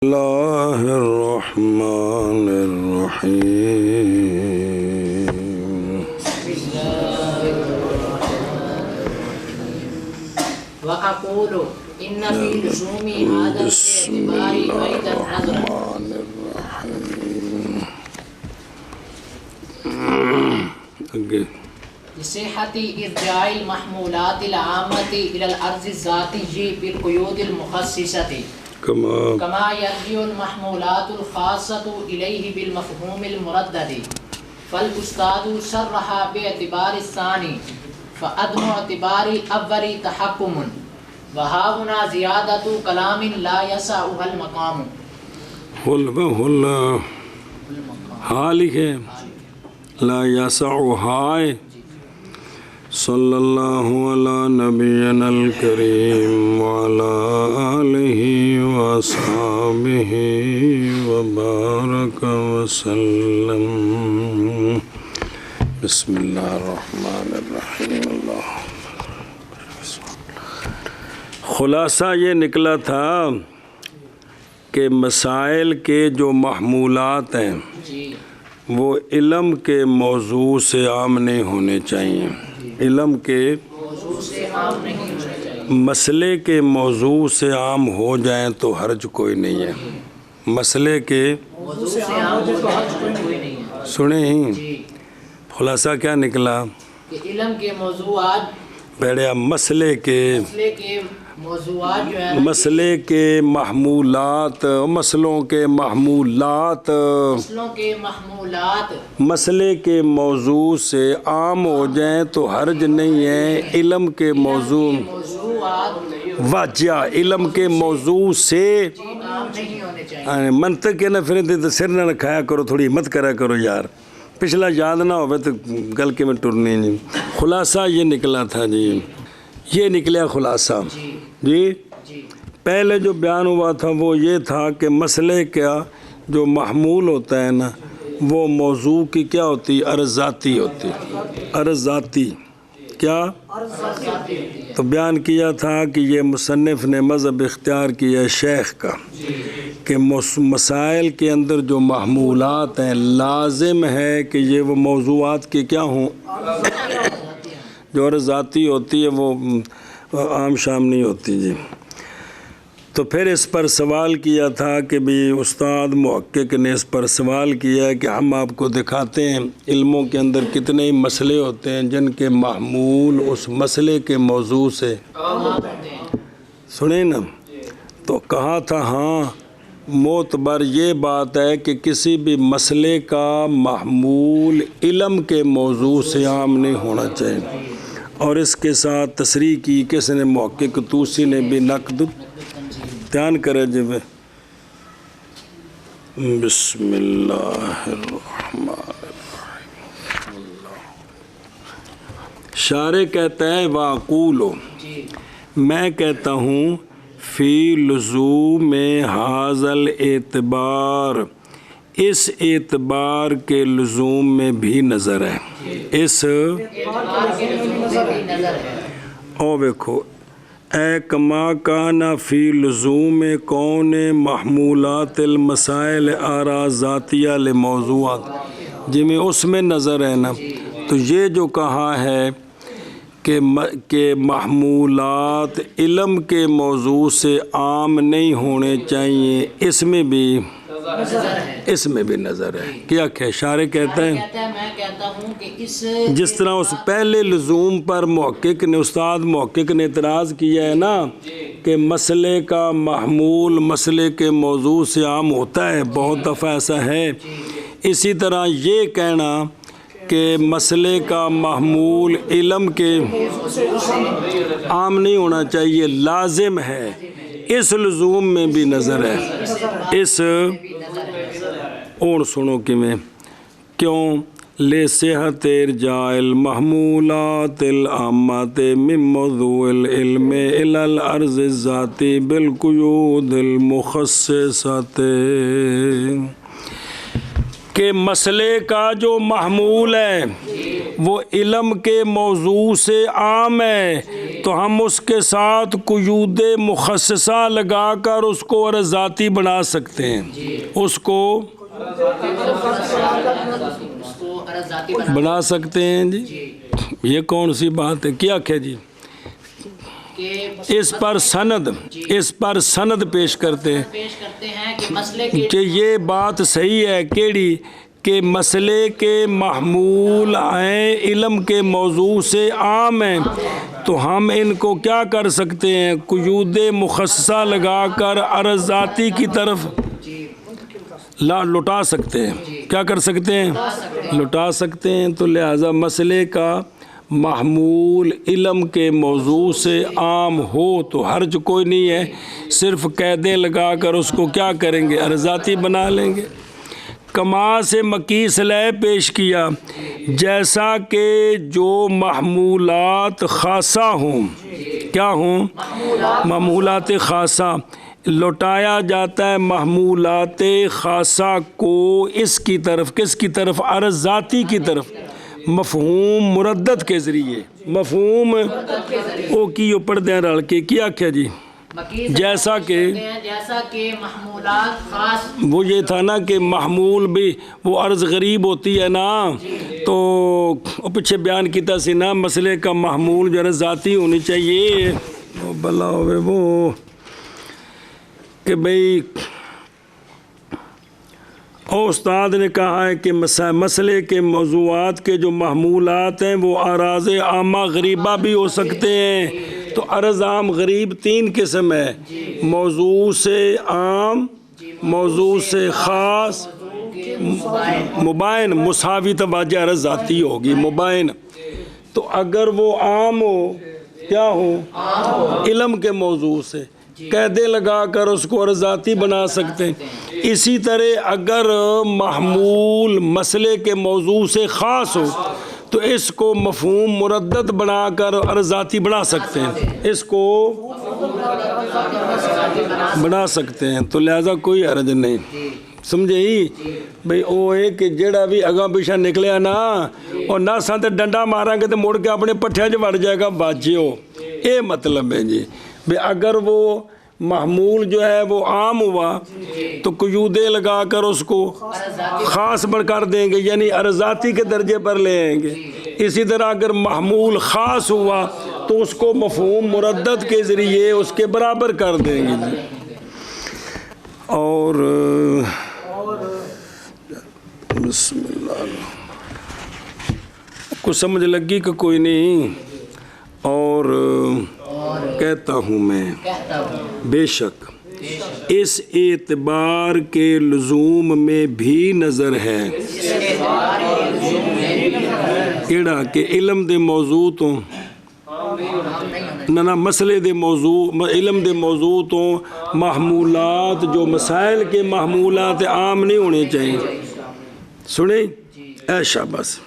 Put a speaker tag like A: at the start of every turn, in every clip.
A: اللہ الرحمن الرحیم
B: وَأَقُولُ إِنَّ فِي لُزُومِ هَذَا الْإِعْتِبَارِ أَيْضًا نَظْرًا لِصِحَّةِ إِرْجَاعِ الْمَحْمُولَاتِ الْعَامَّةِ إِلَى الْعَرْضِ الذَّاتِيِّ بِالْقُيُودِ الْمُخَصَّصَةِ كما يرجع المحمولات الخاصة إليه بالمفهوم المردد فالأستاذ صرح باعتبار الثاني فعدم اعتبار الأول تحكم وها هنا زيادة كلام لا يسعها المقام
A: حالك لا يسعها صلی اللہ علی نبینا الکریم وعلی آلہ واصحابہ وبارک وسلم بسم اللہ الرحمن الرحیم خلاصہ یہ نکلا تھا کہ مسائل کے جو محمولات ہیں وہ علم کے موضوع سے عام نہیں ہونے چاہیے علم کے مسئلے کے موضوع سے عام ہو جائیں تو حرج کوئی نہیں ہے مسئلے کے سنیں ہی خلاصہ کیا نکلا
B: کہ علم کے موضوعات
A: پہلے مسئلے کے
B: موضوعات جو ہے
A: مسئلے کے محمولات مسئلوں کے محمولات مسئلے کے موضوع سے عام ہو جائیں تو حرج نہیں ہے علم کے موضوع واجہ علم کے موضوع سے منطق کے نہ پھر سر نہ کھایا کرو تھوڑی ہمت کرا کرو یار پچھلا یاد نہ ہوئے تو گل کے میں ٹرنی نہیں خلاصہ یہ نکلا تھا جی یہ نکلا خلاصہ جی پہلے جو بیان ہوا تھا وہ یہ تھا کہ مسئلے کا جو محمول ہوتا ہے نا وہ موضوع کی کیا ہوتی ارضاتی ہوتی ارضاتی کیا تو بیان کیا تھا کہ یہ مصنف نے مذہب اختیار کیا شیخ کا کہ مسائل کے اندر جو محمولات ہیں لازم ہے کہ یہ وہ موضوعات کے کیا ہوں جو ذاتی ہوتی ہے وہ عام شام نہیں ہوتی جی تو پھر اس پر سوال کیا تھا کہ بھی استاد محقق نے اس پر سوال کیا کہ ہم آپ کو دکھاتے ہیں علموں کے اندر کتنے ہی مسئلے ہوتے ہیں جن کے محمول اس مسئلے کے موضوع سے سنیں نا تو کہا تھا ہاں معتبر یہ بات ہے کہ کسی بھی مسئلے کا محمول علم کے موضوع سے عام نہیں ہونا چاہیے اور اس کے ساتھ تصریح کی کس نے محقق توسی نے بھی نقد دھیان کرے جب بسم اللہ الرحمن الرحیم شارح کہتا ہے واقولو میں کہتا ہوں فی لزوم ھذا الاعتبار اس اعتبار کے لزوم میں بھی نظر ہے اس او دیکھو اے کما کانا فی لزوم کون محمولات المسائل آراء ذاتیہ لموضوعات جی میں اس میں نظر ہے نا تو یہ جو کہا ہے کہ محمولات علم کے موضوع سے عام نہیں ہونے چاہیے اس میں بھی نظر ہے کیا کہ شارح کہتا ہے
B: میں کہتا ہوں کہ
A: جس طرح اس پہلے لزوم پر محقق نے استاد محقق نے اعتراض کیا ہے نا کہ مسئلے کا محمول مسئلے کے موضوع سے عام ہوتا ہے بہت دفعہ ایسا ہے اسی طرح یہ کہنا کہ مسئلے کا محمول علم کے عام نہیں ہونا چاہیے لازم ہے اس لزوم میں بھی نظر ہے اس اور سنو کہ میں کیوں لے صحت ارجاع المحمولات العامات من موضوع العلم الى الارض الذاتی بالقیود المخصصات کہ مسئلے کا جو محمول ہے وہ علم کے موضوع سے عام ہے تو ہم اس کے ساتھ قیود مخصصہ لگا کر اس کو عرض ذاتی بنا سکتے ہیں، اس کو بنا سکتے ہیں جی۔ یہ کون سی بات ہے؟ کیا کہ جی اس پر سند پیش کرتے ہیں کہ یہ بات صحیح ہے کیڑی کہ مسئلے کے محمول ہیں علم کے موضوع سے عام ہیں تو ہم ان کو کیا کر سکتے ہیں؟ قیود مخصصہ لگا کر عرض ذاتی کی طرف لٹا سکتے ہیں۔ کیا کر سکتے ہیں؟ لٹا سکتے ہیں۔ تو لہذا مسئلے کا محمول علم کے موضوع سے عام ہو تو حرج کوئی نہیں ہے، صرف قیدیں لگا کر اس کو کیا کریں گے؟ عرض ذاتی بنا لیں گے۔ کما سے مقیس لے پیش کیا، جیسا کہ جو محمولات خاصہ ہوں، کیا ہوں؟ محمولات خاصہ، لوٹایا جاتا ہے محمولات خاصہ کو اس کی طرف، کس کی طرف؟ عرض ذاتی کی طرف، مفہوم مردد کے ذریعے، مفہوم او کی پردے رل کے کیا کیا جی؟ جیسا کہ محمولات خاص، وہ یہ تھا نا کہ محمول بھی وہ عرض غریب ہوتی ہے نا، تو پیچھے بیان کیتا سی نا مسئلے کا محمول جو عرض ذاتی ہونی چاہیے، وہ بلا ہوئے وہ کہ بھئی استاد نے کہا ہے کہ مسئلے کے موضوعات کے جو محمولات ہیں وہ اراض عامہ غریبہ بھی ہو سکتے ہیں۔ تو عرض عام غریب تین قسم ہے، موضوع سے عام، موضوع سے خاص، مبین، مساوی توجہ عرض ذاتی ہوگی مبین۔ تو اگر وہ عام ہو، کیا ہو؟ علم کے موضوع سے قیدیں لگا کر اس کو عرض ذاتی بنا سکتے ہیں۔ اسی طرح اگر محمول مسئلے کے موضوع سے خاص ہو تو اس کو مفہوم مردد بنا کر عرض ذاتی بنا سکتے ہیں، اس کو بنا سکتے ہیں۔ تو لہذا کوئی حرج نہیں، سمجھے ہی بھئی وہ ہے کہ جڑا بھی اگاں پیچھے نکلیا نا اور نہ ساتھ ڈنڈا مارا گے تو مڑ کے اپنے پٹھے جو بڑھ جائے گا باجیو، یہ مطلب ہے جی۔ اگر وہ محمول جو ہے وہ عام ہوا تو قیودیں لگا کر اس کو خاص بڑھ کر دیں گے، یعنی عرض ذاتی کے درجے پر لے آئیں گے۔ اسی طرح اگر محمول خاص ہوا تو اس کو مفہوم مردد کے ذریعے اس کے برابر کر دیں گے جی۔ اور بسم اللہ کچھ سمجھ لگی کہ کوئی نہیں؟ اور کہتا ہوں میں بے شک اس اعتبار کے لزوم میں بھی نظر ہے کیڑا کہ علم دے موضوع تو نہ مسئلے دے موضوع، علم دے موضوع تو محمولات جو مسائل کے محمولات عام نہیں ہونے چاہیے۔ سنیں ایشا بس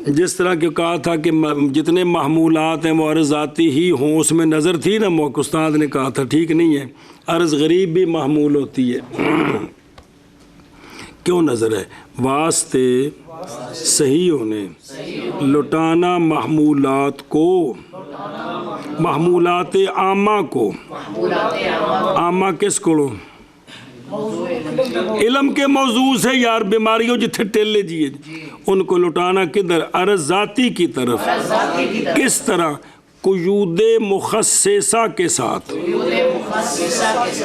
A: جس طرح کہ کہا تھا کہ جتنے محمولات ہیں وہ عرض ذاتی ہی ہوں، اس میں نظر تھی نا، استاد نے کہا تھا ٹھیک نہیں ہے، عرض غریب بھی محمول ہوتی ہے۔ کیوں نظر ہے؟ واسطے صحیح ہونے، لٹانا محمولات کو، محمولات عامہ کو، عامہ کس کو؟ علم کے موضوع سے یار بیماریوں جتھے ٹیلے جیے ان کو لٹانا کدھر؟ عرض ذاتی کی طرف۔ کس طرح؟ قیود مخصصہ کے ساتھ،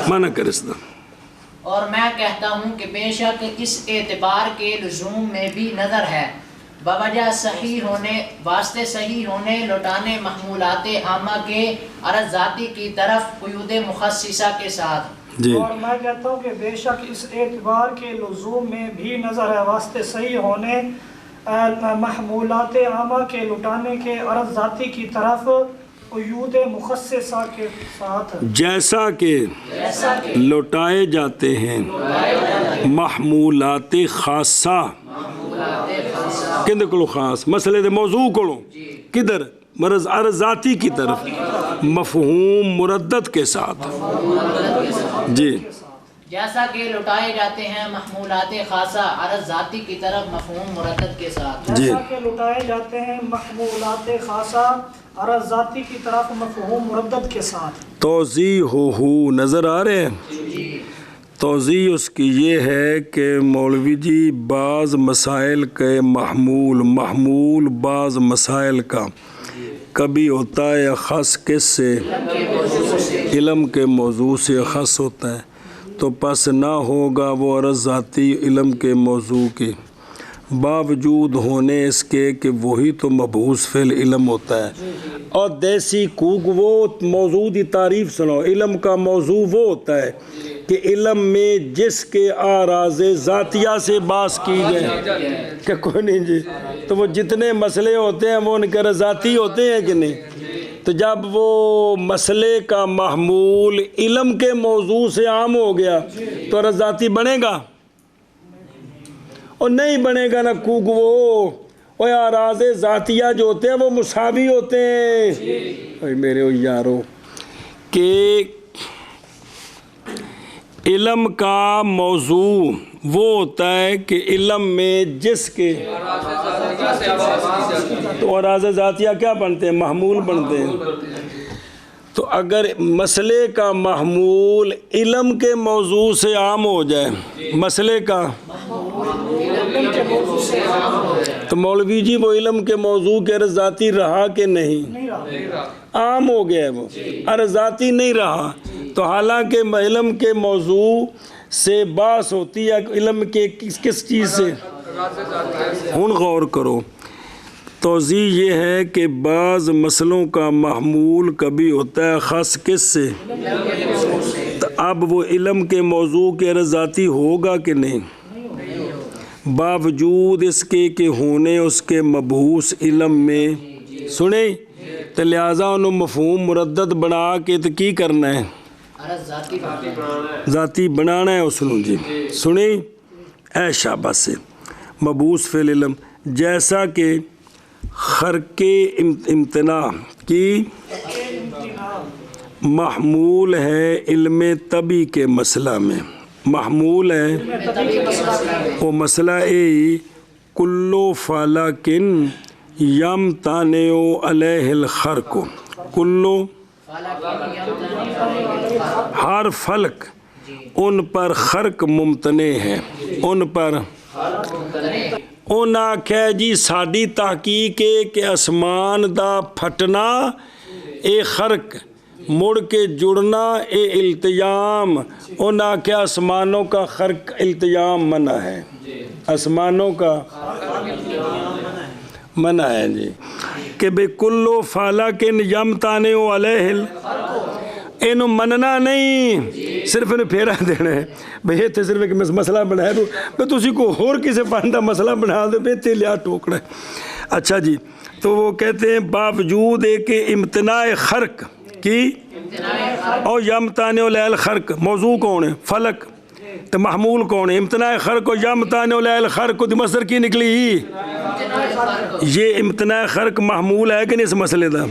A: منع کر اس طرح۔
B: اور میں کہتا ہوں کہ بے شک اس اعتبار کے لزوم میں بھی نظر ہے، بوجہ صحیح ہونے، واسطے صحیح ہونے، لوٹانے محمولات عامہ کے عرض ذاتی کی طرف قیود مخصصہ کے ساتھ۔
C: اور میں کہتا ہوں کہ بے شک اس اعتبار کے لزوم میں بھی نظر ہے، واسطے صحیح ہونے محمولات عامہ کے لٹانے کے عرض ذاتی کی طرف قیود مخصصہ کے ساتھ،
A: جیسا کہ لوٹائے جاتے ہیں محمولات خاصہ، کدھر کو خاص مسئلے دے موضوع کو کدھر؟ مرض عرض ذاتی کی طرف، مفہوم مردد کے ساتھ جی۔
B: جیسا کہ لٹائے جاتے ہیں محمولات خاصہ عرض ذاتی کی طرف مفہوم مردد کے ساتھ،
C: جیسا کہ لٹائے جاتے ہیں محمولات خاصہ عرض ذاتی کی طرف مفہوم مردد کے ساتھ۔
A: توضیح نظر آ رہے ہیں؟ توضیح اس کی یہ ہے کہ مولوی جی بعض مسائل کے محمول بعض مسائل کا کبھی ہوتا ہے اخص کس سے؟ علم کے موضوع سے اخص ہوتا ہے، تو پس نہ ہوگا وہ عرض ذاتی علم کے موضوع کی، باوجود ہونے اس کے کہ وہی تو مبعوث فی العلم ہوتا ہے۔ اور دیسی کوک وہ موضوع کی تعریف سنو، علم کا موضوع وہ ہوتا ہے کہ علم میں جس کے آراز ذاتیہ سے باس کی جائے کہ کوئی نہیں جی، تو وہ جتنے مسئلے ہوتے ہیں وہ ان کے ذاتی ہوتے ہیں کہ نہیں؟ تو جب وہ مسئلے کا محمول علم کے موضوع سے عام ہو گیا تو عرض ذاتی بنے گا؟ اور نہیں بنے گا نا کوک وہ آراز ذاتیہ جو ہوتے ہیں وہ مساوی ہوتے ہیں۔ میرے یارو کہ علم کا موضوع وہ ہوتا ہے کہ علم میں جس کے تو آراز ذاتیہ کیا بنتے ہیں؟ محمول بنتے ہیں۔ تو اگر مسئلے کا محمول علم کے موضوع سے عام ہو جائے، مسئلے کا تو مولوی جی وہ علم کے موضوع کے عرض ذاتی رہا کہ نہیں؟ عام ہو گیا ہے وہ، عرض ذاتی نہیں رہا۔ تو حالانکہ علم کے موضوع سے باس ہوتی ہے علم کے کس چیز سے؟ ہن غور کرو، توضیح یہ ہے کہ بعض مسئلوں کا محمول کبھی ہوتا ہے خاص کس سے؟ تو اب وہ علم کے موضوع کے عرض ذاتی ہوگا کہ نہیں؟ باوجود اس کے کہ ہونے اس کے مبعوث علم میں سنیں، تو لہٰذا انہوں مفہوم مردد بنا کے تو کی کرنا ہے؟ ذاتی بنانا ہے اس نے جی۔ سنیں اے شاباش سے، مبعوث فی العلم جیسا کہ خرق امتناع کی محمول ہے علم طبی کے مسئلہ میں، محمول ہے وہ مسئلہ اے کلو فالکن یم تانیو علیہ الخرق، کلو ہر فلک ان پر خرق ممتنع ہے، ان پر انہاں آکھیا جی ساڈی تحقیق ہے کہ اسمان دا پھٹنا اے خرق، مڑ کے جڑنا اے التیام، انہاں آکھیا آسمانوں کا خرق التیام منع ہے، آسمانوں کا منع ہے جی، کہ بے کلو فالکن یم تانیو علیہ انہوں مننا نہیں، صرف انہیں پھیرا دینا ہے بھئی یہ صرف ایک مسئلہ بنایا بھئی تو اسی کو اور کسی فانڈا مسئلہ بنا دے بھئی تے لیا ٹوکڑا ہے۔ اچھا جی، تو وہ کہتے ہیں باوجود ایک امتناع خرق کی اور یمتانع علیہ الخرق، موضوع کون ہے؟ فلک، تو محمول کون ہے؟ امتناع خرق اور یمتانع علیہ الخرق، تو مصدر کی نکلی ہی یہ امتناع خرق محمول ہے کہ نہیں؟ اس مسئلے دا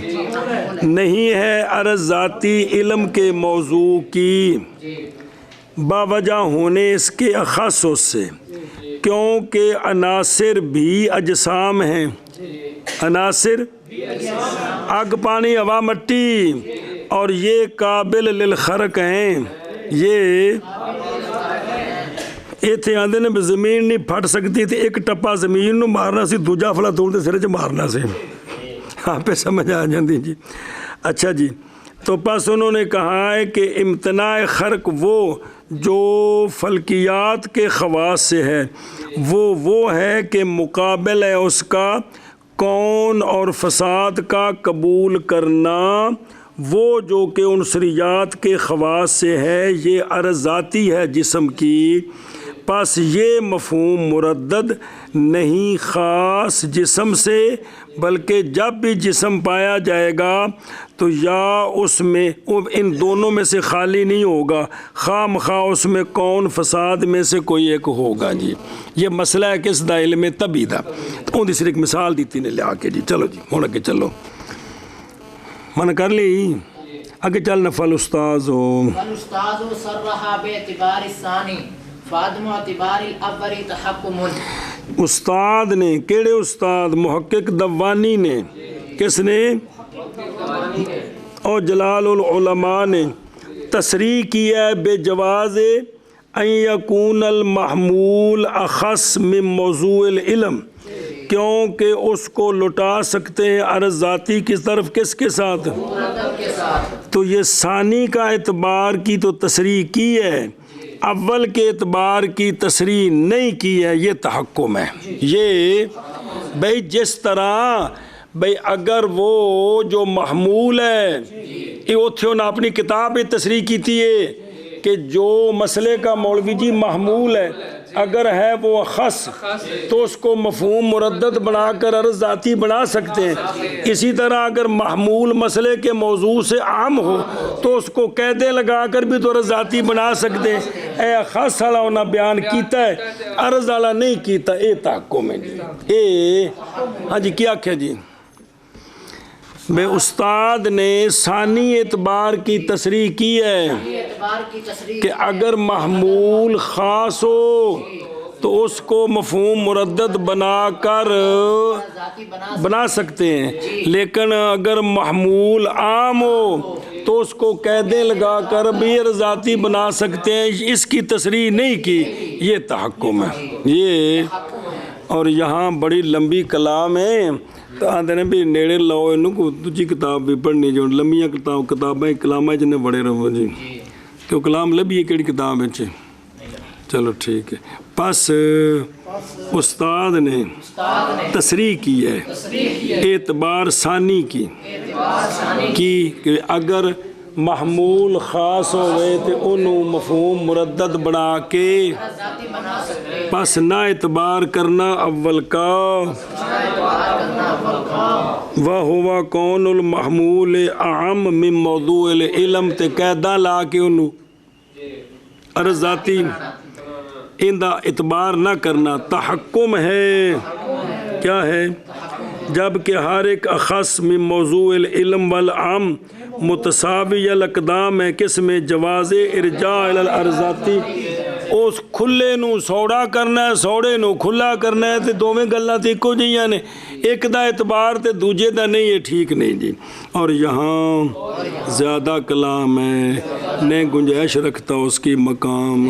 A: نہیں ہے عرض ذاتی علم کے موضوع کی باوجہ ہونے اس کے اخص سے، کیونکہ عناصر بھی اجسام ہیں، عناصر آگ پانی ہوا مٹی، اور یہ قابل للخرق ہیں، یہ ایتھے آندے نے زمین نہیں پھٹ سکتی تھی، ایک ٹپا زمین نو مارنا سی، دوجا فلا توڑ دے سرے چ مارنا سی، آپ پہ سمجھ آ جاندی جی۔ اچھا جی، تو پس انہوں نے کہا ہے کہ امتناع خرق وہ جو فلکیات کے خواص سے ہے، وہ ہے کہ مقابل ہے اس کا کون اور فساد کا قبول کرنا، وہ جو کہ عنصریات کے خواص سے ہے، یہ عرض ذاتی ہے جسم کی، پس یہ مفہوم مردد نہیں خاص جسم سے، بلکہ جب بھی جسم پایا جائے گا تو یا اس میں ان دونوں میں سے خالی نہیں ہوگا، خواہ مخواہ اس میں کون فساد میں سے کوئی ایک ہوگا جی۔ یہ مسئلہ ہے کس دا؟ علم طبی دا۔ تو ان دوسری ایک مثال دیتی نے لیا کے جی، چلو جی ہوں اگے چلو، من کر لی اگے چل نفل استاذ ہو
B: والاستاذ صرح باعتبار الثاني فعدم اعتبار الاول تحکم.
A: استاد نے کیڑے استاد محقق دوانی نے کس نے اور جلال العلماء نے تصریح کیا ہے بے جواز ان یکون المحمول اخص من موضوع العلم کیونکہ اس کو لٹا سکتے ہیں عرض ذاتی کی طرف کس کے ساتھ تو یہ ثانی کا اعتبار کی تو تصریح کی ہے اول کے اعتبار کی تصریح نہیں کی ہے یہ تحکم ہے یہ بھئی جس طرح بھئی اگر وہ جو محمول ہے یہ اتھے نے اپنی کتاب میں تصریح کی تھی کہ جو مسئلے کا مولوی جی محمول ہے اگر ہے وہ خص تو اس کو مفہوم مردد بنا کر عرض ذاتی بنا سکتے ہیں اسی طرح اگر محمول مسئلے کے موضوع سے عام ہو تو اس کو قیدیں لگا کر بھی تو عرض ذاتی بنا سکتے ہیں اے خاص والا انہاں بیان کیتا ہے عرض والا نہیں کیتا اے تحکم ہے جی اے ہاں جی کیا کہا جی بے استاد نے ثانی اعتبار کی تصریح کی ہے کہ اگر محمول خاص ہو تو اس کو مفہوم مردد بنا کر بنا سکتے ہیں لیکن اگر محمول عام ہو تو اس کو قیدیں لگا کر بھی ذاتی بنا سکتے ہیں اس کی تصریح نہیں کی یہ تحکم ہے یہ اور یہاں بڑی لمبی کلام ہے تو آتے ہیں بھی نیڑے لاؤ انہوں کو دوجی کتاب بھی پڑھنی جو لمبیاں کتابیں کلامیں جنہیں بڑے رہو جی تو کلام لبی ہے کیڑی کتاب ہے چلو ٹھیک ہے پس استاد نے تصریح کی ہے اعتبار ثانی کی کہ اگر محمول خاص ہوئے تو انہوں مفہوم مردد بنا کے پس نہ اعتبار کرنا اول کا وَهُوَ كَوْنُ الْمَحْمُولِ اَعَمْ مِن مَوْضُوعِ الْعِلْمِ تے قیدہ لا کے انہوں عرض ذاتی اندہ اعتبار نہ کرنا تحکم ہے کیا ہے جبکہ ہر ایک اخص من موضوع العلم والعام متساوی الاقدام ہے کس میں جواز ارجاع الارضاتی اس کھلے نو سوڑا کرنا ہے سوڑے نو کھلا کرنا ہے تے دوویں گلاں تے اکو جیاں نے ایک دا اعتبار تے دوجے دا نہیں ہے ٹھیک نہیں جی اور یہاں زیادہ کلام ہے نہیں گنجائش رکھتا اس کی مقام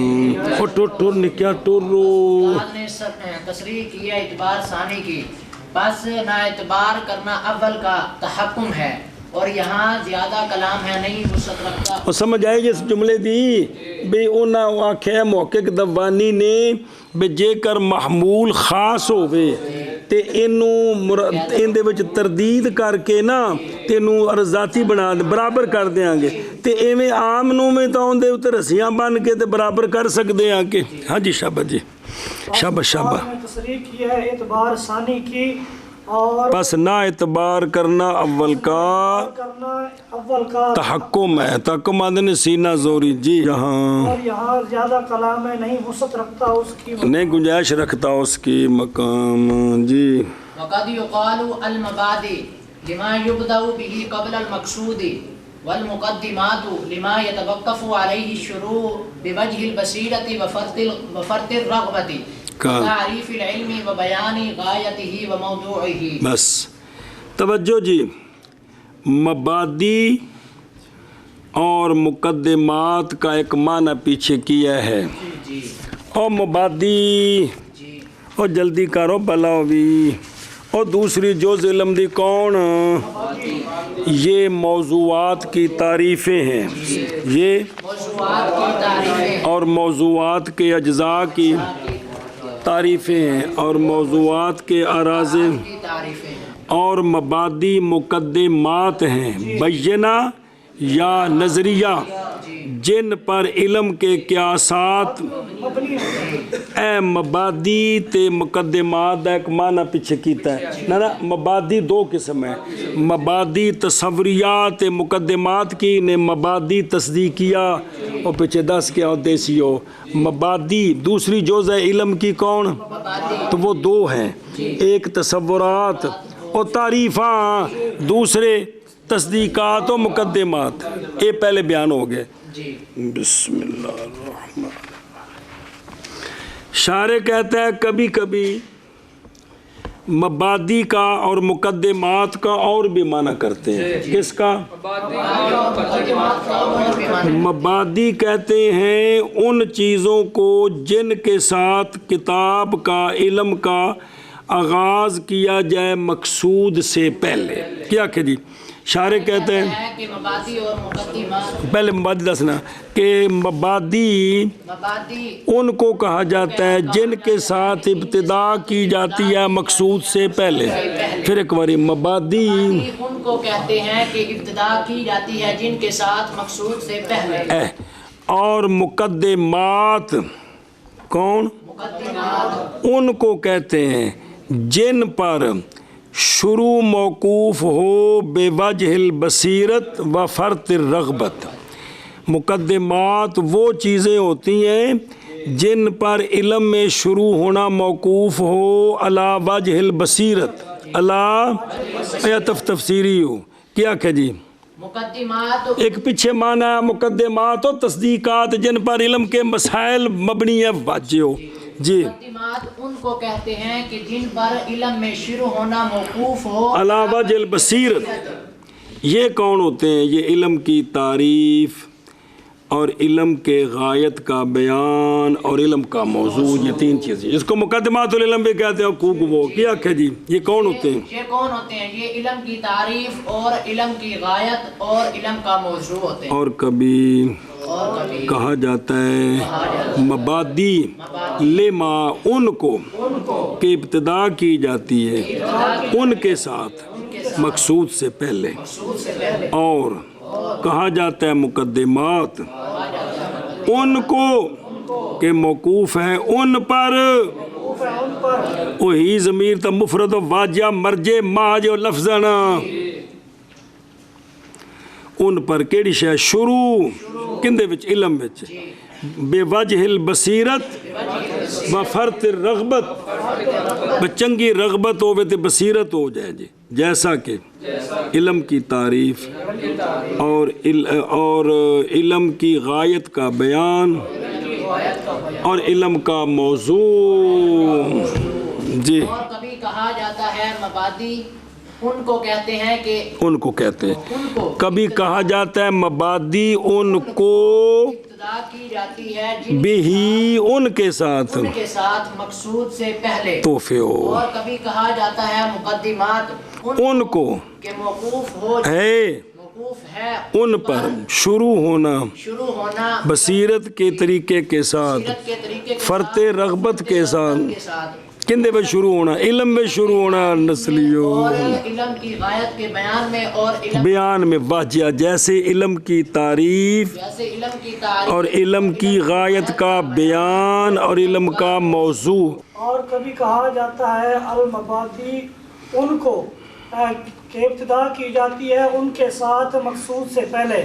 A: اور ٹور نے کیا ٹور رو
B: تصریح کیا اعتبار ثانی کی بس نہ اعتبار کرنا اول کا تحکم ہے اور یہاں زیادہ کلام ہے نہیں وسعت رکھتا
A: اور سمجھ آئے جس جملے دی بے اونا واقعہ محقق دوانی نے بے جے کر محمول خاص ہوئے تے ان دے وچ تردید کر کے نا تے انہوں ارزاتی بنا دے برابر کر دیاں گے تے ایویں عام نو میں تا ان دے اتے رسیاں بن کے تے برابر کر سکتے ہیں کہ ہاں جی شابہ جی شابہ شابہ
C: تصریح کی ہے اعتبار ثانی کی اور
A: بس نہ اعتبار کرنا اول کا تحکم ہے تحکم آدھنے سینہ زوری جی یہاں
C: اور یہاں زیادہ کلام ہے نہیں وسعت رکھتا اس کی
A: نہیں گنجائش رکھتا اس کی مقام جی
B: وقد يقال المبادئ لما يبدأ به قبل المقصود والمقدمات لما يتوقف عليه الشروع بوجه البصيرة وفرط الرغبة تعریف العلم و بیان غایته و موضوعه
A: بس توجہ جی مبادی اور مقدمات کا ایک معنی پیچھے کیا ہے اور مبادی اور جلدی کرو بلاوی اور دوسری جوز علم دی کون یہ موضوعات کی تعریفیں ہیں یہ
B: موضوعات کی تعریفیں
A: اور موضوعات کے اجزاء کی تعریفیں ہیں اور موضوعات کے اراضی اور مبادی مقدمات ہیں بینہ یا نظریہ جن پر علم کے قیاسات اے مبادی تے مقدمات دا ایک معنی پیچھے کیتا ہے نا مبادی دو قسم ہے مبادی تصوریات مقدمات کی نے مبادی تصدیقیہ اور پیچھے دس کیا ہو دیسی ہو مبادی دوسری جوز علم کی کون تو وہ دو ہیں ایک تصورات اور تعریفاں دوسرے تصدیقات و مقدمات، یہ پہلے بیان ہو گئے.
B: جی
A: بسم اللہ الرحمن الرحیم. شارح کہتا ہے کبھی کبھی مبادی کا اور مقدمات کا اور بھی معنی کرتے ہیں. کس کا؟ مبادی کہتے ہیں ان چیزوں کو جن کے ساتھ کتاب کا علم کا آغاز کیا جائے مقصود سے پہلے. کیا کہ جی شارح کہتے ہیں
B: کہ مبادی اور مقدمات،
A: پہلے مبادی دسنا کہ مبادی ان کو کہا جاتا ہے جن کے ساتھ ابتدا کی جاتی ہے مقصود سے پہلے. پھر ایک باری مبادی
B: ان کو کہتے ہیں کہ ابتدا کی جاتی ہے جن کے ساتھ مقصود سے پہلے.
A: اور مقدمات کون؟
B: مقدمات
A: ان کو کہتے ہیں جن پر شروع موقوف ہو بے وجہ البصیرت و فرط الرغبت. مقدمات وہ چیزیں ہوتی ہیں جن پر علم میں شروع ہونا موقوف ہو علی وجہ البصیرت، علی تفسیری ہو. کیا کہ جی
B: مقدمات
A: ایک پیچھے معنی ہے مقدمات و تصدیقات جن پر علم کے مسائل مبنی ہے واجہ ہو. جی
B: مقدمات ان کو کہتے ہیں کہ جن پر علم میں شروع ہونا موقوف ہو
A: علی وجہ البصیرت. یہ کون ہوتے ہیں؟ یہ علم کی تعریف اور علم کے غایت کا بیان اور علم کا موضوع، یہ تین چیزیں اس کو مقدمات العلم بھی کہتے ہیں. حقوق وہ کیا کہ جی یہ کون ہوتے ہیں؟
B: یہ کون ہوتے ہیں؟ یہ علم کی تعریف اور علم کی غایت اور علم کا موضوع ہوتے ہیں.
A: اور کبھی کہا جاتا ہے مبادی لما ان کو کہ ابتدا کی جاتی ہے ان کے ساتھ مقصود سے پہلے. اور کہا جاتا ہے مقدمات ان کو کہ موقوف ہیں ان پر. وہی ضمیر تا مفرد و واجہ مرجع ماج و لفظن ان پر کیڑی شے شروع کندے وچ علم وچ بے وجہ البصیرت و فرط الرغبت بچنگی رغبت ہوئے تے بصیرت ہو جائے جی. جیسا کہ علم کی تعریف اور علم کی غایت کا بیان اور علم کا موضوع. جی
B: اور کبھی کہا جاتا ہے مبادی ان کو کہتے ہیں کہ
A: ان کو کہتے ہیں کبھی کہا جاتا ہے مبادی ان کو
B: ابتدا کی جاتی ہے جن
A: بھی ان کے ساتھ
B: مقصود سے پہلے.
A: توفے ہو.
B: اور کبھی کہا جاتا ہے مقدمات
A: ان کو
B: کہ موقوف ہو
A: ہے
B: موقوف ہے
A: ان پر شروع ہونا بصیرت کے طریقے کے ساتھ فرط رغبت کے ساتھ کندے میں شروع ہونا علم میں شروع ہونا نسلیوں
B: اور علم کی غایت کے بیان میں اور
A: بیان میں واجہ جیسے علم کی تعریف اور علم کی غایت کا بیان اور علم کا موضوع.
C: اور کبھی کہا جاتا ہے المبادی ان کو کہ ابتدا کی جاتی ہے ان کے ساتھ مقصود سے پہلے.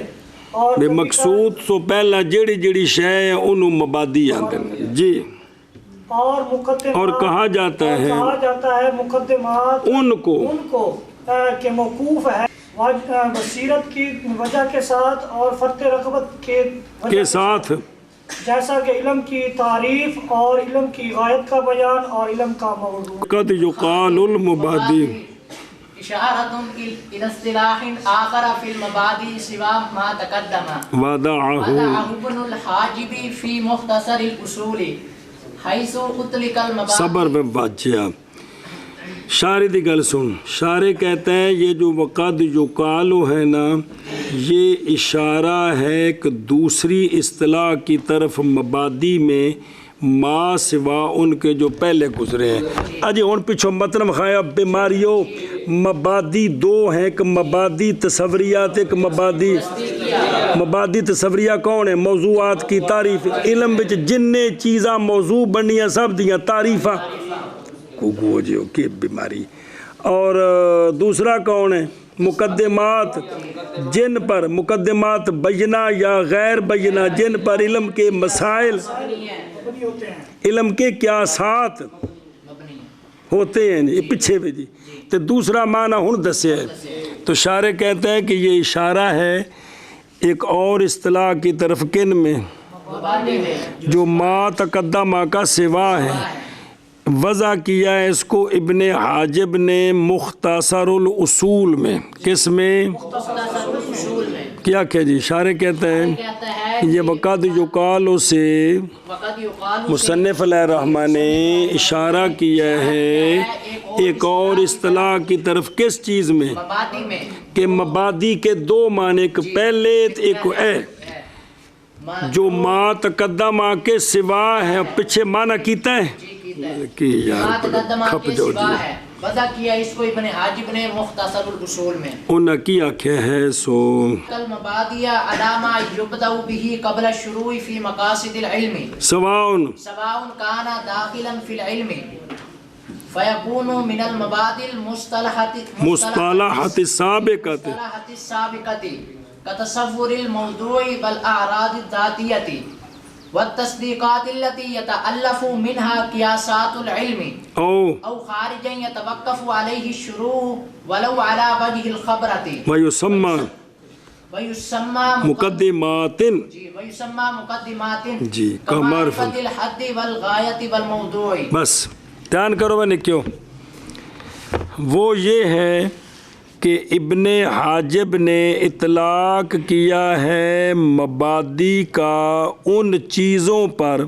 C: اور
A: بے مقصود سو پہلا جڑی جڑی شے انہوں مبادی آتے ہیں. جی
C: اور مقدمات
A: اور کہا جاتا
C: ہے مقدمات
A: ان کو
C: کہ موقوف ہے بصیرت کی وجہ کے ساتھ اور فرط رغبت کے ساتھ، جیسا کہ علم کی تعریف اور علم کی غایت کا بیان اور علم کا موضوع.
A: قد یقال المبادی
B: اشارۃ الی اصطلاح آخر فی المبادی سوا ما تقدم
A: وضعہ
B: ابن الحاجب فی مختصر الاصول حیث اطلق المبادی.
A: صبر میں واجہ شارع دی گل سن. شارع کہتا ہے یہ جو وقد یقالو ہے نا یہ اشارہ ہے کہ دوسری اصطلاح کی طرف مبادی میں ما سوا ان کے جو پہلے گزرے ہیں. اجی ہون پیچھو مطلب خوایا بیماریوں مبادی دو ہیں کہ مبادی تصوریات ایک مبادی تصوریہ کون ہے؟ موضوعات کی تعریف. علم بچ جننے چیزاں موضوع بنیاں سب دیاں تعریفہ کو جو کی بیماری. اور دوسرا کون ہے؟ مقدمات جن پر مقدمات بینہ یا غیر بینہ جن پر علم کے مسائل علم کے قیاسات ہوتے ہیں یہ پیچھے بھی جی تو دوسرا معنی ہن دسے ہے تو شارح کہتا ہے کہ یہ اشارہ ہے ایک اور اصطلاح کی طرف کن میں
B: مبادی میں
A: جو ما تقدمہ کا سوا ہے وضع کیا ہے اس کو ابن حاجب نے مختصر الاصول میں کس میں
B: مختصر اصول میں
A: کیا جی شارح کہتا ہے
B: کہتا ہے
A: کہ یہ وقت یقال سے
B: وقد یقال
A: مصنف علیہ الرحمٰن نے اشارہ کیا ہے ایک اور اصطلاح کی طرف کس چیز میں
B: مبادی میں
A: کہ مبادی کے دو معنی ایک پہلے ایک ہے جو ما تقدمہ کے سوا ہے پیچھے معنی کیتا ہے کہ یار
B: تقدمہ
A: کھپ
B: کے
A: جاؤ
B: سوا
A: جی
B: ہے وضع کیا اس کو ابن حاجب نے مختصر الاصول میں
A: انہاں کی آنکھیں ہے سو
B: کل مبادیہ علامہ یبدأ به قبل الشروع فی مقاصد العلم
A: سواؤن
B: سواء كان داخلا في العلم فيكون من المبادئ
A: مصطلحات سابقت
B: المصطلحات السابقة كتصور الموضوع والأعراض الذاتية والتصديقات التي يتألف منها قياسات العلم
A: او
B: أو خارجا يتوقف عليه الشروع ولو على وجه الخبرة
A: ویسمى
B: ويسمى
A: مقدمات
B: ويسمى مقدمات
A: جی کا معرفت
B: كمعرفة الحد والغاية والموضوع
A: بس دھیان کرو میں نے کیوں وہ یہ ہے کہ ابن حاجب نے اطلاق کیا ہے مبادی کا ان چیزوں پر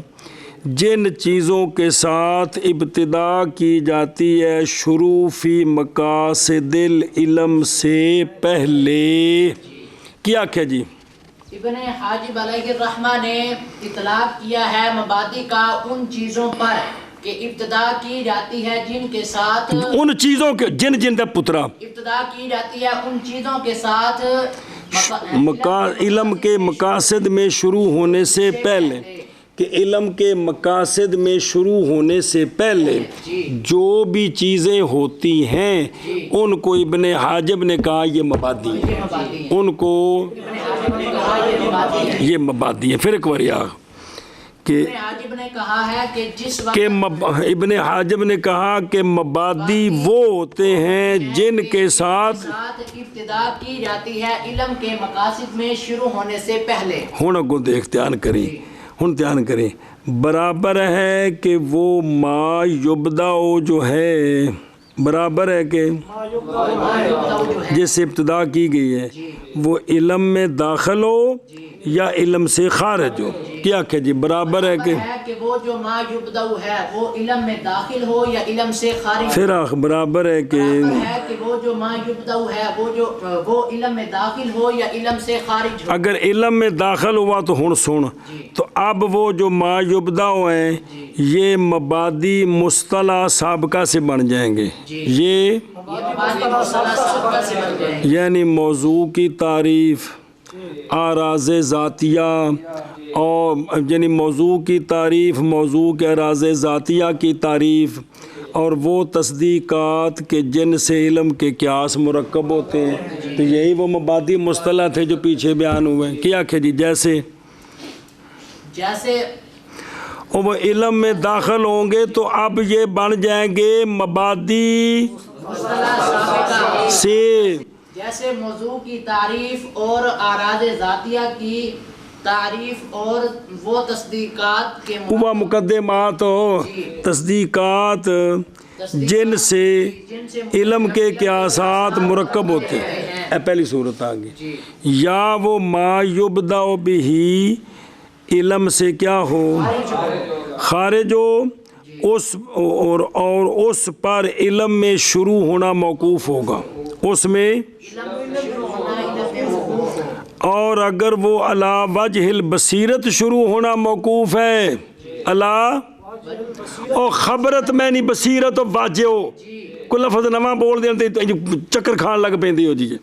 A: جن چیزوں کے ساتھ ابتدا کی جاتی ہے شروع فی مقاصد العلم سے پہلے کیا جی
B: ابن حاجب علیہ الرحمہ نے اطلاق کیا ہے مبادی کا ان چیزوں پر کہ ابتدا کی جاتی ہے جن کے ساتھ
A: ان چیزوں کے جن جن کا پترا
B: ابتدا کی جاتی ہے ان چیزوں کے ساتھ
A: علم کے مقاصد میں شروع ہونے سے پہلے کہ علم کے مقاصد میں شروع ہونے سے پہلے جو بھی چیزیں ہوتی ہیں ان کو ابن حاجب نے کہا یہ مبادی ہے ان کو یہ مبادی ہے پھر ایک بار یاد کہ
B: حاجب نے کہا ہے کہ جس وقت
A: ابن حاجب نے کہا کہ مبادی وہ ہوتے ہیں جن کے ساتھ
B: ابتدا کی جاتی ہے علم کے مقاصد میں شروع ہونے سے پہلے
A: ہن اگوں دیکھ دھیان کریں برابر ہے کہ وہ ما یبدأ جو ہے برابر ہے کہ جس سے ابتدا کی گئی ہے وہ علم میں داخل ہو یا علم سے خارج ہو کیا کہ جی برابر ہے کہ
B: وہ جو ما یبدأ ہے وہ علم میں داخل ہو یا علم سے خارج
A: پھر برابر ہے کہ
B: وہ جو ما یبدأ ہے وہ علم میں داخل ہو یا علم سے خارج ہو
A: اگر علم میں داخل ہوا تو ہن سن تو اب وہ جو ما یبدأ ہیں یہ مبادی مصطلح سابقہ سے بن جائیں گے یہ یعنی موضوع کی تعریف اعراض ذاتیہ اور یعنی موضوع کی تعریف موضوع کے اعراض ذاتیہ کی تعریف اور وہ تصدیقات کے جن سے علم کے قیاس مرکب ہوتے ہیں تو یہی وہ مبادی مصطلح تھے جو پیچھے بیان ہوئے کیا کہ جی جیسے اور وہ علم میں داخل ہوں گے تو اب یہ بن جائیں گے مبادی سے
B: جیسے موضوع کی تعریف اور اعراض ذاتیہ کی تعریف اور وہ تصدیقات کے
A: وہ مقدمات ہو تصدیقات جن سے علم کے قیاسات مرکب ہوتے ہیں پہلی صورت آگے یا وہ ما یبدأ بہ علم سے کیا ہو خارج ہو اس اور اس پر علم میں شروع ہونا موقوف ہوگا اس میں اور اگر وہ علی وجہ البصیرت شروع ہونا موقوف ہے علی او خبرت میں نہیں بصیرت و واجہ ہو کوئی لفظ نواں بول دیں تو چکر کھان لگ پیندی ہو جی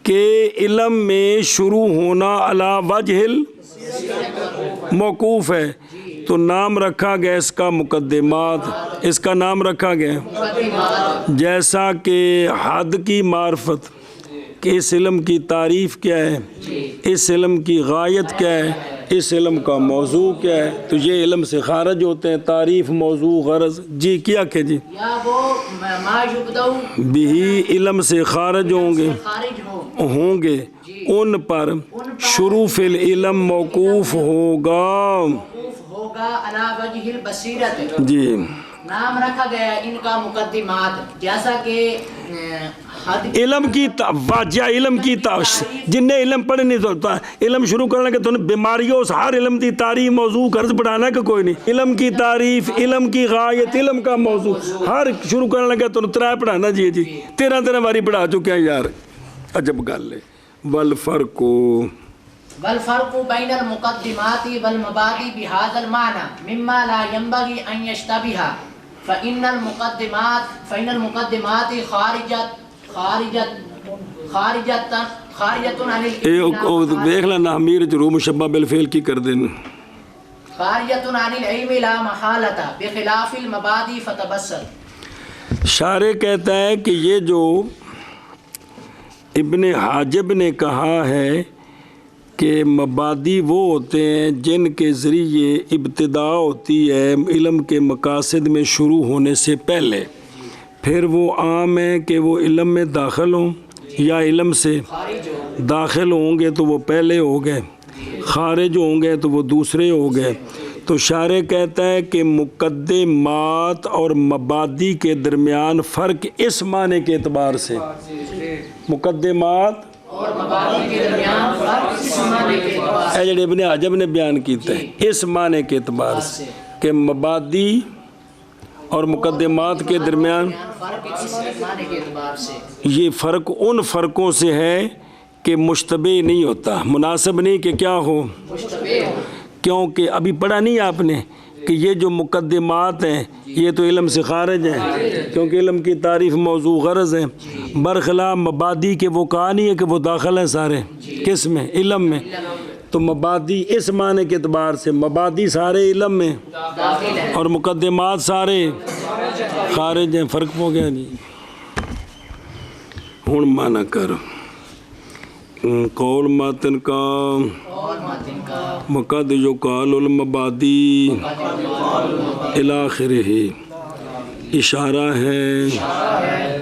A: کہ علم میں شروع ہونا علی وجہ موقوف ہے تو نام رکھا گیا اس کا مقدمات اس کا نام رکھا گیا جیسا کہ حد کی معرفت کہ اس علم کی تعریف کیا ہے اس علم کی غایت کیا ہے اس علم کا موضوع کیا ہے، تو یہ علم سے خارج ہوتے ہیں، تعریف، موضوع، غرض. جی کیا کہ جی
B: یا وہ ما یبدو
A: بھی علم سے خارج
B: خارج
A: ہوں گے ان پر شروع فی العلم موقوف ہوگا.
B: موقوف ہوگا علی وجہ البصیرت.
A: جی
B: نام رکھا گیا ان کا مقدمات، جیسا کہ حد
A: علم کی واجہ علم کی جن نے علم پڑھے نہیں تو علم شروع کرنے کے تو بیماریوں اس ہر علم کی تعریف، موضوع، غرض پڑھانا کہ کوئی نہیں. علم کی تعریف، علم کی غایت، علم کا موضوع ہر شروع کرنے لگا تو ترائے پڑھانا. جی 13 باری پڑھا چکے ہیں یار. عجب گل ہے. والفرق
B: بین المقدمات والمبادی بهذا المعنى مما لا ينبغي ان يشتبه فإن المقدمات خارجة عن العلم
A: دیکھ لینا امیر جرو مشبہ بالفعل کی کر دینا
B: خارجة عن العلم لا محالة بخلاف المبادی فتبسط.
A: شارح کہتا ہے کہ یہ جو ابن حاجب نے کہا ہے کہ مبادی وہ ہوتے ہیں جن کے ذریعے ابتدا ہوتی ہے علم کے مقاصد میں شروع ہونے سے پہلے، پھر وہ عام ہے کہ وہ علم میں داخل ہوں یا علم سے داخل ہوں گے تو وہ پہلے ہو گئے، خارج ہوں گے تو وہ دوسرے ہو گئے. تو شارح کہتا ہے کہ مقدمات اور مبادی کے درمیان فرق اس معنی کے اعتبار سے، مقدمات
B: اور مبادی کے درمیان فرق اس معنی کے اعتبار سے،
A: جڑے ابن حجب نے بیان کیتا ہے اس معنی کے اعتبار سے کہ مبادی اور مقدمات کے درمیان
B: فرق اس معنی کے اعتبار سے.
A: یہ فرق ان فرقوں سے ہے کہ مشتبہ نہیں ہوتا، مناسب نہیں کہ کیا ہو
B: مشتبہ ہو.
A: کیونکہ ابھی پڑھا نہیں آپ نے کہ یہ جو مقدمات ہیں یہ تو علم سے خارج ہیں کیونکہ علم کی تعریف، موضوع، غرض ہیں. برخلاف مبادی کے وہ کہا نہیں ہے کہ وہ داخل ہیں سارے کس میں، علم میں. تو مبادی اس معنی کے اعتبار سے مبادی سارے علم میں
B: داخل ہے
A: اور مقدمات سارے خارج ہیں. فرق ہو گیا نہیں. ہن معنی کر قول ماتن کا
B: اور ماتن کا
A: مقد یقال المبادی الاخرہ اشارہ ہے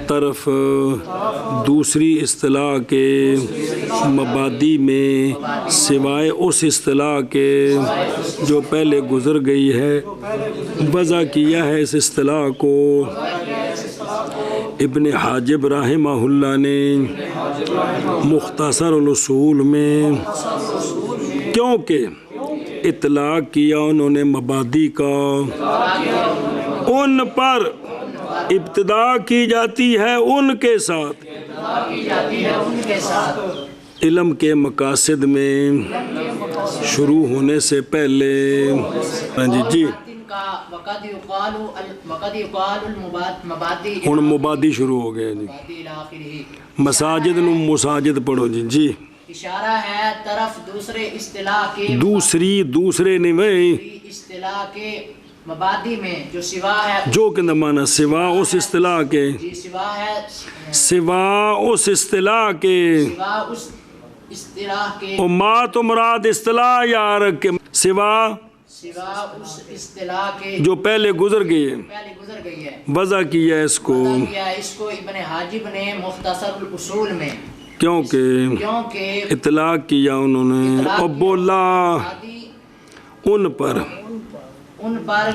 A: طرف دوسری اصطلاح کے مبادی میں سوائے اس اصطلاح کے جو پہلے گزر گئی ہے. وضع کیا ہے اس اصطلاح کو ابن حاجب رحمہ اللہ نے مختصر الاصول میں، کیونکہ اطلاق کیا انہوں نے مبادی کا ان پر ابتدا کی جاتی ہے ان کے ساتھ علم کے مقاصد میں شروع ہونے سے پہلے. جی
B: وقد يقال المبادی
A: ہن مبادی شروع ہو گئے جی. مساجد نو مساجد پڑھو جی. جی
B: اشارہ ہے طرف دوسرے اصطلاح کے
A: دوسرے نہیں بھائی
B: اصطلاح کے مبادی میں جو سوا ہے،
A: جو کہ معنی سوا اس اصطلاح کے،
B: سوا ہے
A: سوا اس اصطلاح کے،
B: سوا اس اصطلاح کے،
A: او ما تو مراد اصطلاح یار کے سوا
B: اس اصطلاح کے
A: جو پہلے گزر گئی ہے.
B: پہلے گزر گئی ہے.
A: وضع کیا اس کو
B: ابن حاجب نے مختصر الاصول میں،
A: کیونکہ اطلاق کیا انہوں نے اور بولا ان پر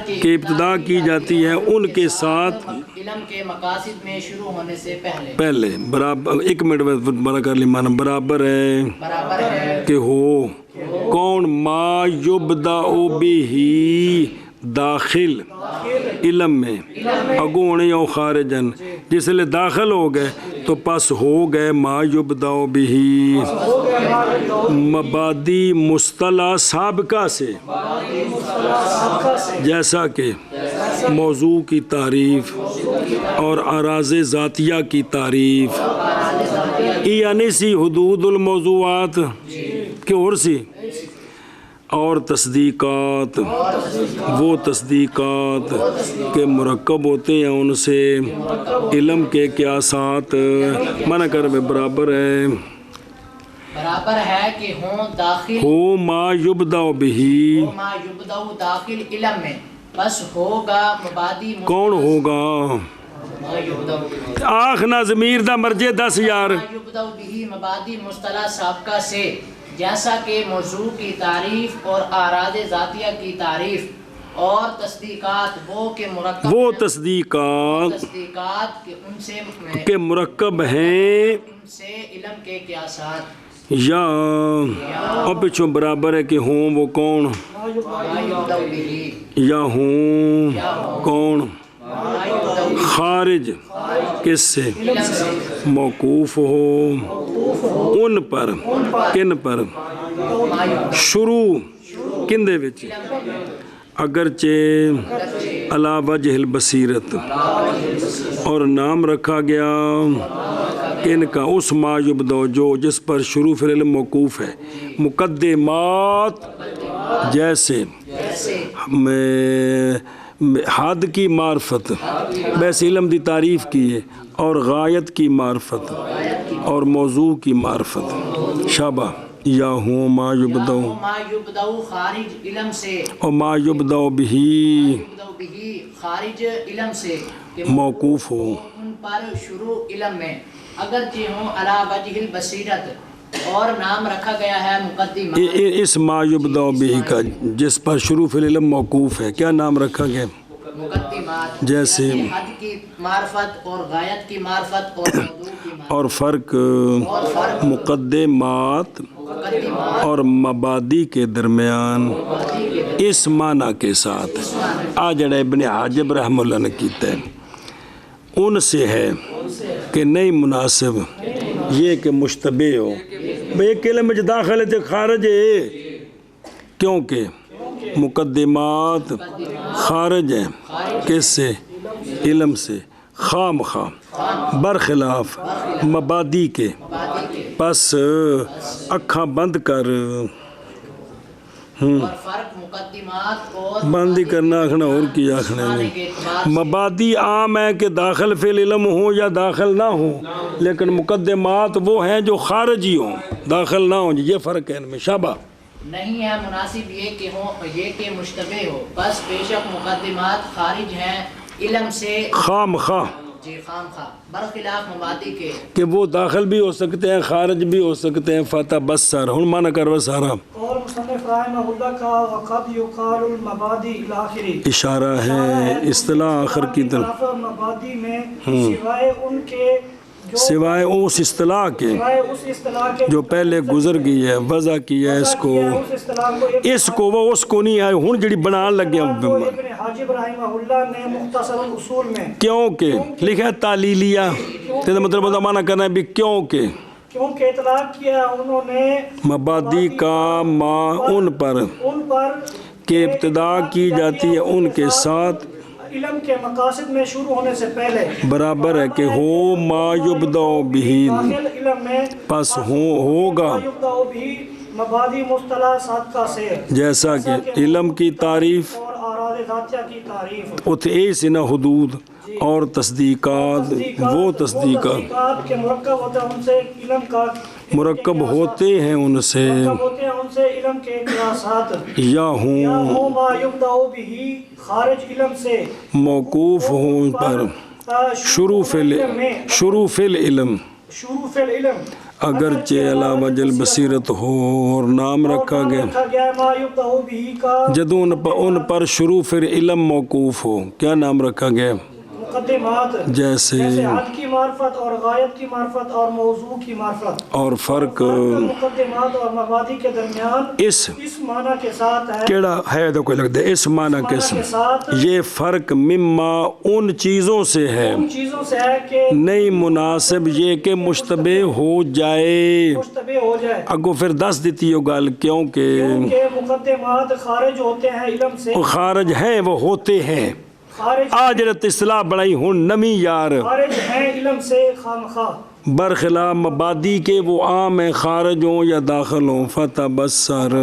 A: کہ ابتدا کی جاتی ہے ان کے ساتھ
B: علم کے مقاصد میں شروع ہونے سے
A: پہلے. برابر ایک منٹ بڑا کر لی مانا برابر ہے کہ ہو کون ما یبدأ بہ داخل علم میں اگونے او خارجن، جس لئے داخل ہو گئے تو پس ہو گئے ما یبدأ بہ مبادی مصطلح سابقہ سے، جیسا کہ موضوع کی تعریف اور اراض ذاتیہ کی تعریف، یعنی سی حدود الموضوعات کہ اور سی اور تصدیقات، وہ تصدیقات کے مرکب ہوتے ہیں ان سے علم کے قیاسات. منع کر میں برابر ہے
B: برابر ہے کہ ہوں داخل
A: ہو ما یبدأ بہی،
B: ہو ما یبدأ داخل علم میں، بس ہوگا مبادی
A: کون ہوگا؟
B: ما یبدأ
A: آخنا ضمیر دا مرجے دس یار،
B: ما یبدأ بہی مبادی مصطلح سابقہ سے، جیسا کہ موضوع کی تعریف اور اعراض ذاتیہ کی تعریف اور تصدیقات وہ کہ مرکب
A: وہ
B: ہیں،
A: تصدیقات
B: تصدیقات کہ ان سے
A: کے مرکب ہیں
B: ان سے علم کے قیاسات
A: یا اور پچھوں برابر ہے کہ ہوں وہ کون،
B: ما یبدأ بہی
A: یا ہوں کون،
B: ما یبدأ بہی
A: خارج کس سے،
B: علم سے
A: موقوف ہو ان پر، کن پر،
B: ما یبدأ
A: شروع کن دے وچ، اگرچہ علا وجہ البصیرت، اور نام رکھا گیا کن کا، اس ما یبدأ جو جس پر شروع فی العلم موقوف ہے، مقدمات جیسے حد کی معرفت، بس علم دی تعریف کی ہے، اور غایت کی معرفت اور موضوع کی معرفت، شابہ یا ہوں ما یبدأ
B: ما یبدأ خارج علم سے،
A: اور ما یبدأ بہی
B: یبدأ بہی خارج علم سے کہ
A: موقوف ہو،
B: ان پر شروع علم میں، اگرچہ ہوں علی وجہ البصیرت، اور نام رکھا گیا ہے مقدمہ
A: اس ما یبدأ بہی کا جس پر شروع فی العلم موقوف ہے، کیا نام رکھا گیا؟
B: مقدمات،
A: جیسے
B: حد کی معرفت اور غایت کی معرفت اور موضوع کی معرفت
A: اور فرق
B: اور فرق
A: مقدمات اور مبادی کے درمیان اس معنی کے ساتھ آ جڑا ابن حاجب رحمہ اللہ نے کیتا ہے ان سے ہے کہ نہیں مناسب یہ کہ مشتبہ ہو، ایک علم میں داخل ہے خارج ہے، کیونکہ مقدمات خارج ہیں کس سے، علم سے، خام خواہ برخلاف مبادی کے، پس اکھاں بند کر،
B: اور فرق مقدمات اور
A: بند ہی کرنا آخنا اور کی آخنا نہیں، مبادی عام ہے کہ داخل فی العلم ہوں یا داخل نہ ہوں، لیکن مقدمات وہ ہیں جو خارجی ہوں داخل نہ ہوں، یہ فرق ہے ان میں، شابہ
B: نہیں ہے مناسب یہ کہ ہوں یہ کہ مشتبہ ہو، بس بے شک مقدمات خارج ہیں علم سے،
A: خام خواہ
B: جی خام خواہ برخلاف مبادی کے،
A: کہ وہ داخل بھی ہو سکتے ہیں خارج بھی ہو سکتے ہیں، فتح بسر ہن مانا کرو سارا
C: اور مصنف رحمہ اللہ کا وقد یقال المبادی الاخری،
A: اشارہ ہے اصطلاح آخر کی طرف،
C: مبادی میں سوائے ان کے
A: سوائے اس اصطلاح کے
C: اس اصطلاح کے
A: جو پہلے گزر گئی ہے، وضع کیا ہے اس کو،
C: اس اصطلاح کو
A: اس کو وہ اس کو نہیں آئے ہن جڑی بنان لگے
C: ابن حاجب رحمہ اللہ نے مختصر الاصول میں
A: کیونکہ لکھا ہے تعلیلیہ، تو مطلب ہوتا مانا کرنا ہے بھی کیونکہ
C: اطلاق کیا انہوں نے
A: مبادی کا ما ان پر کہ ابتدا کی جاتی ہے ان کے ساتھ
C: علم کے مقاصد میں شروع ہونے سے پہلے،
A: برابر ہے کہ ہو ما یبدأ بہی،
C: داخل علم میں
A: پس ہوگا
C: ما یبدأ بہی مبادی مصطلح صادقہ سے،
A: جیسا کہ علم کی تعریف
C: اور اعراض ذاتیہ کی تعریف،
A: اتھے سے نہ حدود اور تصدیقات، وہ تصدیقات
C: کے مرکب ہوتے ہیں ان سے علم کا
A: مرکب ہوتے ہیں ان سے،
C: ہوتے ہیں ان سے علم کے قیاسات،
A: یا ہوں
C: ہو ما یبدأ بہی خارج علم سے
A: موقوف ہوں پر شروع فی العلم،
C: شروع فی العلم،
A: اگرچہ علی وجہ البصیرت ہو، اور نام رکھا گیا
C: رکھا گیا ہے ما یبدأ بہی کا
A: جدو ان پر شروع فی العلم موقوف ہو، کیا نام رکھا گیا؟
C: مقدمات،
A: جیسے
C: حد کی معرفت اور غایت کی معرفت اور موضوع کی معرفت،
A: اور فرق
C: مقدمات اور مبادی کے درمیان
A: اس
C: معنی کے ساتھ ہے،
A: کیڑا ہے تو کوئی لگتا ہے اس معنی کے ساتھ، یہ فرق مما ان چیزوں سے ہے،
C: ان چیزوں سے ہے کہ
A: نہیں مناسب یہ کہ مشتبہ ہو جائے،
C: مشتبہ ہو جائے،
A: اگو پھر دس دیتی ہو گال کیونکہ
C: کہ مقدمات خارج ہوتے ہیں علم سے،
A: وہ خارج ہیں وہ ہوتے ہیں،
C: خارج
A: آج رت اصطلاح بڑھائی ہوں نمی یار،
C: خارج ہیں علم سے خامخواہ،
A: برخلاف مبادی کے وہ عام ہیں خارج ہوں یا داخل ہوں، فتح بسر